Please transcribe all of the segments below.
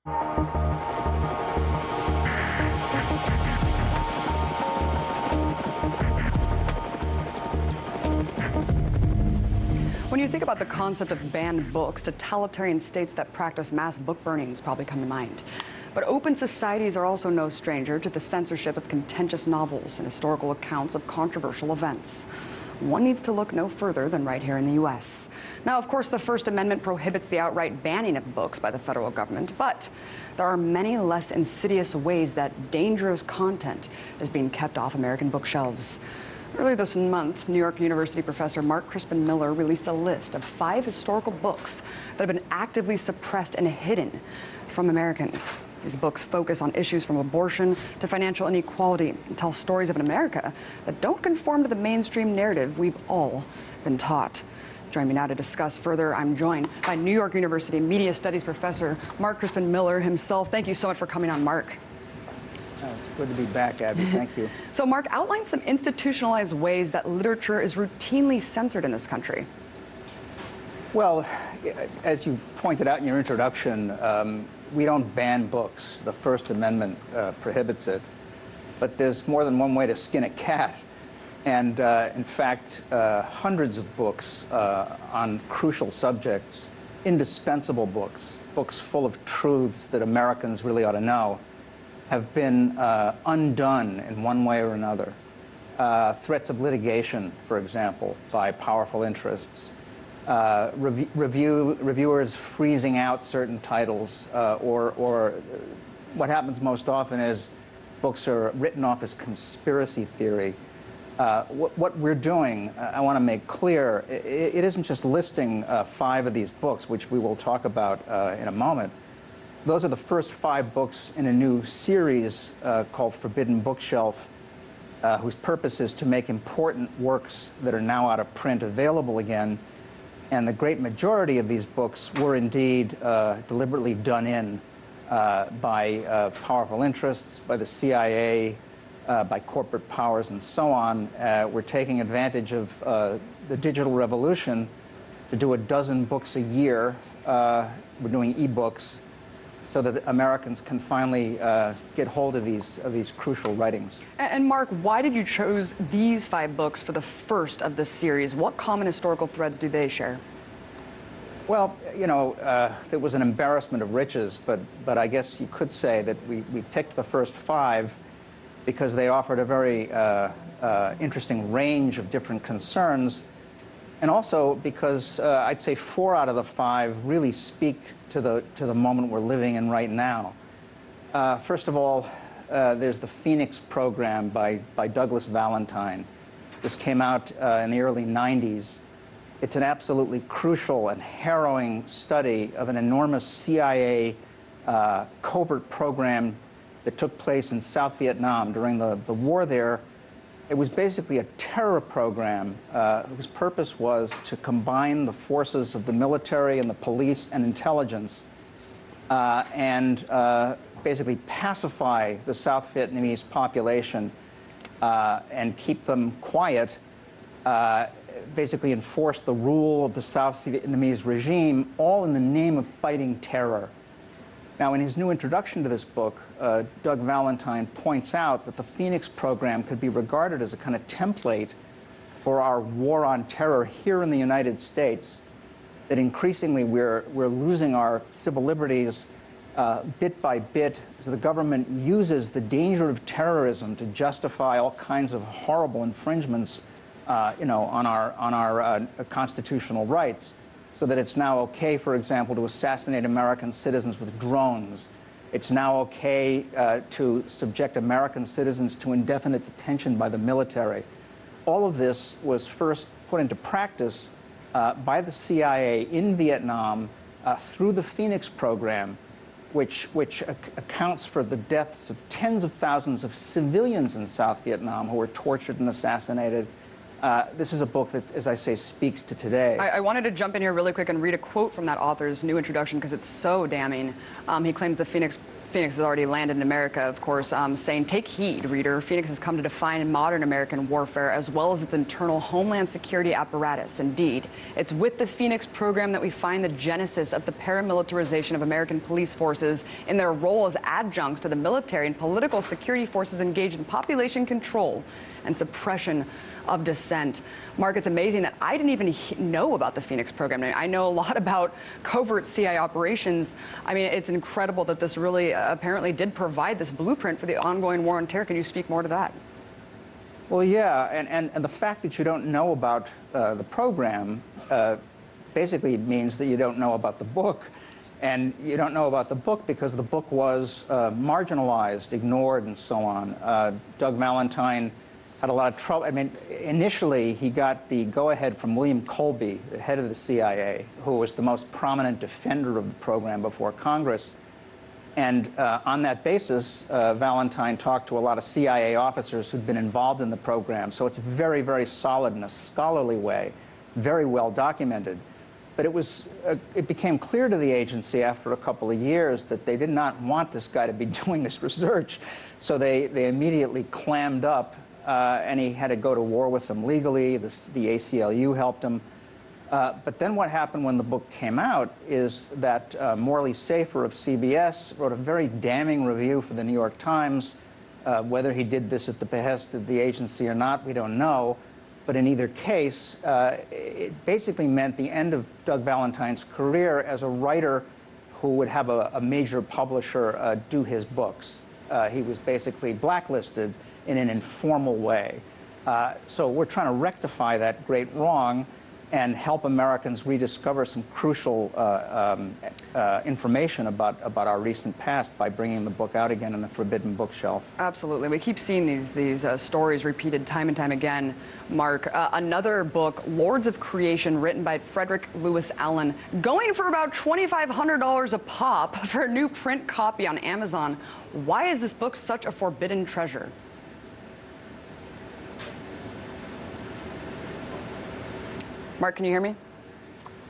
When you think about the concept of banned books, totalitarian states that practice mass book burnings probably come to mind. But open societies are also no stranger to the censorship of contentious novels and historical accounts of controversial events. One needs to look no further than right here in the U.S. Now, of course, the First Amendment prohibits the outright banning of books by the federal government, but there are many less insidious ways that dangerous content is being kept off American bookshelves. Earlier this month, New York University professor Mark Crispin Miller released a list of 5 historical books that have been actively suppressed and hidden from Americans. These books focus on issues from abortion to financial inequality and tell stories of an America that don't conform to the mainstream narrative we've all been taught. Join me now to discuss further. I'm joined by New York University Media Studies professor Mark Crispin Miller himself. Thank you so much for coming on, Mark. It's good to be back, Abby. Thank you. So, Mark, outline some institutionalized ways that literature is routinely censored in this country. Well, as you pointed out in your introduction, we don't ban books. The First Amendment prohibits it. But there's more than one way to skin a cat. And in fact, hundreds of books on crucial subjects, indispensable books, books full of truths that Americans really ought to know, have been undone in one way or another. Threats of litigation, for example, by powerful interests. Reviewers freezing out certain titles, or what happens most often is books are written off as conspiracy theory. What we're doing, I want to make clear, it isn't just listing 5 of these books, which we will talk about in a moment. Those are the first 5 books in a new series called Forbidden Bookshelf, whose purpose is to make important works that are now out of print available again. And the great majority of these books were indeed deliberately done in by powerful interests, by the CIA, by corporate powers, and so on. We're taking advantage of the digital revolution to do a dozen books a year. We're doing e-books, so that Americans can finally get hold of these crucial writings. And Mark, why did you choose these 5 books for the first of this series? What common historical threads do they share? Well, you know, it was an embarrassment of riches, but I guess you could say that we picked the first 5 because they offered a very interesting range of different concerns, and also because I'd say 4 out of the 5 really speak to the moment we're living in right now. First of all, there's the Phoenix program by Douglas Valentine. This came out in the early 90s. It's an absolutely crucial and harrowing study of an enormous CIA covert program that took place in South Vietnam during the war there. It was basically a terror program whose purpose was to combine the forces of the military and the police and intelligence and basically pacify the South Vietnamese population and keep them quiet, basically enforce the rule of the South Vietnamese regime, all in the name of fighting terror. Now, in his new introduction to this book, Doug Valentine points out that the Phoenix program could be regarded as a kind of template for our war on terror here in the United States, that increasingly we're losing our civil liberties bit by bit, so the government uses the danger of terrorism to justify all kinds of horrible infringements on our constitutional rights. So that it's now okay, for example, to assassinate American citizens with drones. It's now okay to subject American citizens to indefinite detention by the military. All of this was first put into practice by the CIA in Vietnam through the Phoenix program, which accounts for the deaths of tens of thousands of civilians in South Vietnam who were tortured and assassinated, This is a book that, as I say, speaks to today. I wanted to jump in here really quick and read a quote from that author's new introduction because it's so damning. He claims the Phoenix has already landed in America, of course, saying, "Take heed, reader. Phoenix has come to define modern American warfare as well as its internal homeland security apparatus. Indeed, it's with the Phoenix program that we find the genesis of the paramilitarization of American police forces in their role as adjuncts to the military and political security forces engaged in population control and suppression of dissent." Mark, it's amazing that I didn't even know about the Phoenix program. I know a lot about covert CIA operations. I mean, it's incredible that this really apparently did provide this blueprint for the ongoing war on terror. Can you speak more to that? Well, yeah, and the fact that you don't know about the program basically means that you don't know about the book. And you don't know about the book because the book was marginalized, ignored, and so on. Doug Valentine had a lot of trouble. I mean, initially, he got the go-ahead from William Colby, the head of the CIA, who was the most prominent defender of the program before Congress. And on that basis, Valentine talked to a lot of CIA officers who'd been involved in the program. So it's very, very solid in a scholarly way, very well documented. But it became clear to the agency after a couple of years that they did not want this guy to be doing this research. So they immediately clammed up. And he had to go to war with them legally. The ACLU helped him. But then what happened when the book came out is that Morley Safer of CBS wrote a very damning review for the New York Times. Whether he did this at the behest of the agency or not, we don't know. But in either case, it basically meant the end of Doug Valentine's career as a writer who would have a major publisher do his books. He was basically blacklisted in an informal way. So we're trying to rectify that great wrong and help Americans rediscover some crucial information about our recent past by bringing the book out again on the forbidden bookshelf. Absolutely. We keep seeing these stories repeated time and time again, Mark. Another book, Lords of Creation, written by Frederick Lewis Allen, going for about $2,500 a pop for a new print copy on Amazon. Why is this book such a forbidden treasure? Mark, can you hear me?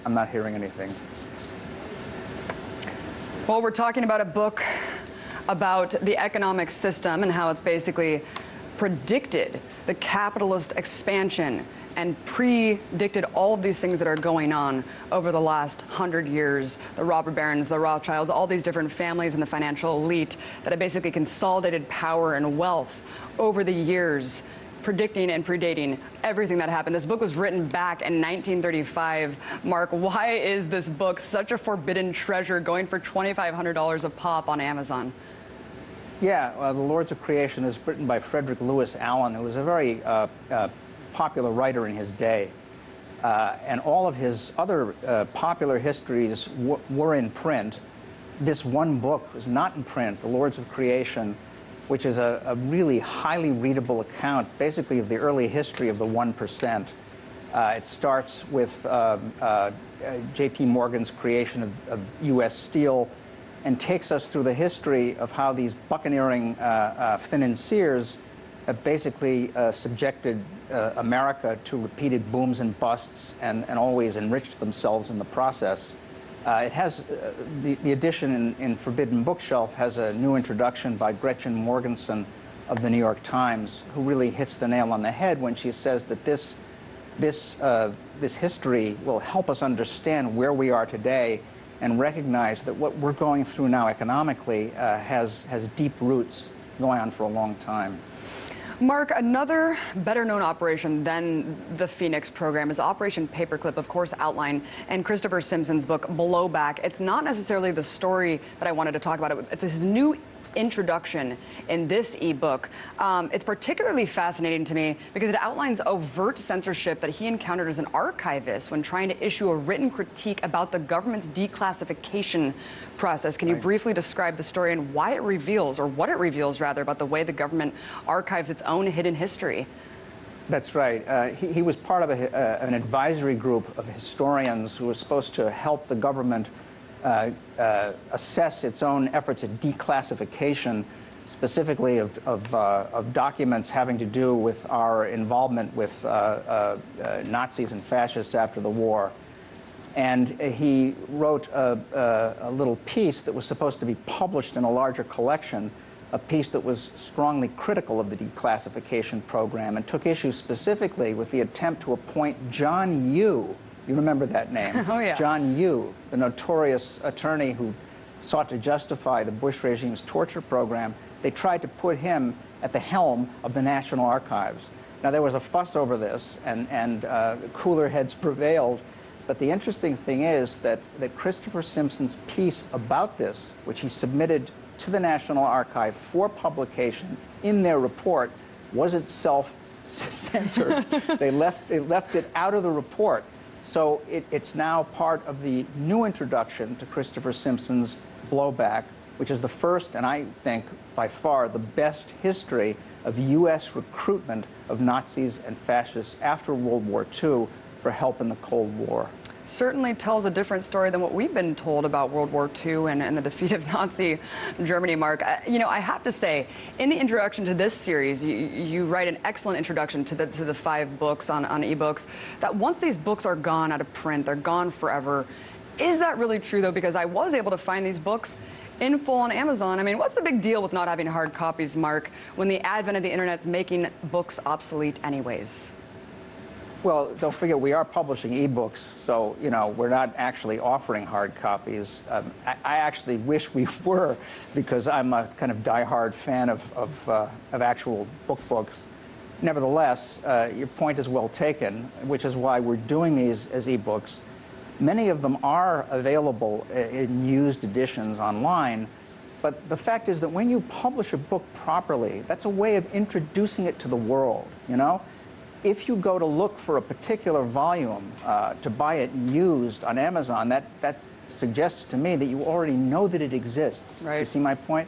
I'm not hearing anything. Well, we're talking about a book about the economic system and how it's basically predicted the capitalist expansion and predicted all of these things that are going on over the last 100 years. The robber barons, the Rothschilds, all these different families in the financial elite that have basically consolidated power and wealth over the years, predicting and predating everything that happened. This book was written back in 1935. Mark, why is this book such a forbidden treasure going for $2,500 a pop on Amazon? Yeah, The Lords of Creation is written by Frederick Lewis Allen, who was a very popular writer in his day. And all of his other popular histories were in print. This one book was not in print, The Lords of Creation, which is a really highly readable account, basically, of the early history of the 1%. It starts with J.P. Morgan's creation of U.S. Steel and takes us through the history of how these buccaneering financiers have basically subjected America to repeated booms and busts and always enriched themselves in the process. It has the edition in Forbidden Bookshelf has a new introduction by Gretchen Morgenson of the New York Times, who really hits the nail on the head when she says that this history will help us understand where we are today and recognize that what we're going through now economically has deep roots going on for a long time. Mark, another better-known operation than the Phoenix program is Operation Paperclip, of course, outlined in Christopher Simpson's book, Blowback. It's not necessarily the story that I wanted to talk about. It's his new introduction in this ebook. It's particularly fascinating to me because it outlines overt censorship that he encountered as an archivist when trying to issue a written critique about the government's declassification process. Can you briefly describe the story and why it reveals, or what it reveals rather, about the way the government archives its own hidden history? That's right. He was part of an advisory group of historians who was supposed to help the government assess its own efforts at declassification. specifically of documents having to do with our involvement with Nazis and fascists after the war. And he wrote a little piece that was supposed to be published in a larger collection, a piece that was strongly critical of the declassification program and took issue specifically with the attempt to appoint John Yoo. You remember that name? Oh, yeah. John Yoo, the notorious attorney who sought to justify the Bush regime's torture program. They tried to put him at the helm of the National Archives. Now, there was a fuss over this, and cooler heads prevailed. But the interesting thing is that Christopher Simpson's piece about this, which he submitted to the National Archive for publication in their report, was itself censored. They left it out of the report. So it's now part of the new introduction to Christopher Simpson's Blowback, which is the first, and I think by far the best history of U.S. recruitment of Nazis and fascists after World War II for help in the Cold War. Certainly tells a different story than what we've been told about World War II and the defeat of Nazi Germany, Mark. You know, I have to say, in the introduction to this series, you write an excellent introduction to the 5 books on ebooks, that once these books are gone out of print, they're gone forever. Is that really true, though? Because I was able to find these books in full on Amazon. I mean, what's the big deal with not having hard copies, Mark, when the advent of the internet's making books obsolete anyways? Well, don't forget, we are publishing ebooks, so, you know, we're not actually offering hard copies. I actually wish we were, because I'm a kind of diehard fan of actual books. Nevertheless, your point is well taken, which is why we're doing these as ebooks. Many of them are available in used editions online, but the fact is that when you publish a book properly, that's a way of introducing it to the world, you know? If you go to look for a particular volume to buy it used on Amazon, that suggests to me that you already know that it exists. Right. You see my point?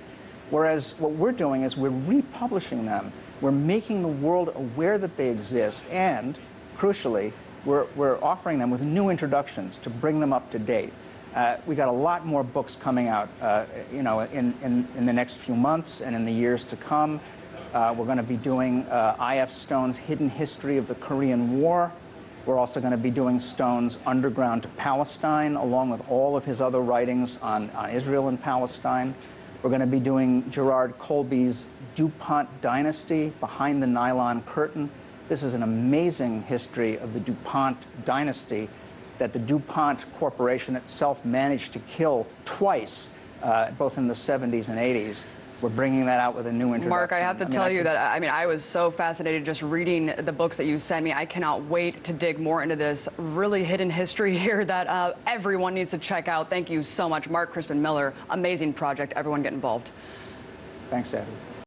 Whereas what we're doing is we're republishing them. We're making the world aware that they exist, and, crucially, we're offering them with new introductions to bring them up to date. We got a lot more books coming out, you know, in the next few months and in the years to come. We're going to be doing I.F. Stone's Hidden History of the Korean War. We're also going to be doing Stone's Underground to Palestine, along with all of his other writings on Israel and Palestine. We're going to be doing Gerard Colby's DuPont Dynasty, Behind the Nylon Curtain. This is an amazing history of the DuPont dynasty that the DuPont Corporation itself managed to kill twice, both in the 70s and 80s. We're bringing that out with a new introduction. Mark, I have to tell you that, I mean, I was so fascinated just reading the books that you sent me. I cannot wait to dig more into this really hidden history here that everyone needs to check out. Thank you so much, Mark Crispin Miller. Amazing project. Everyone get involved. Thanks, Abby.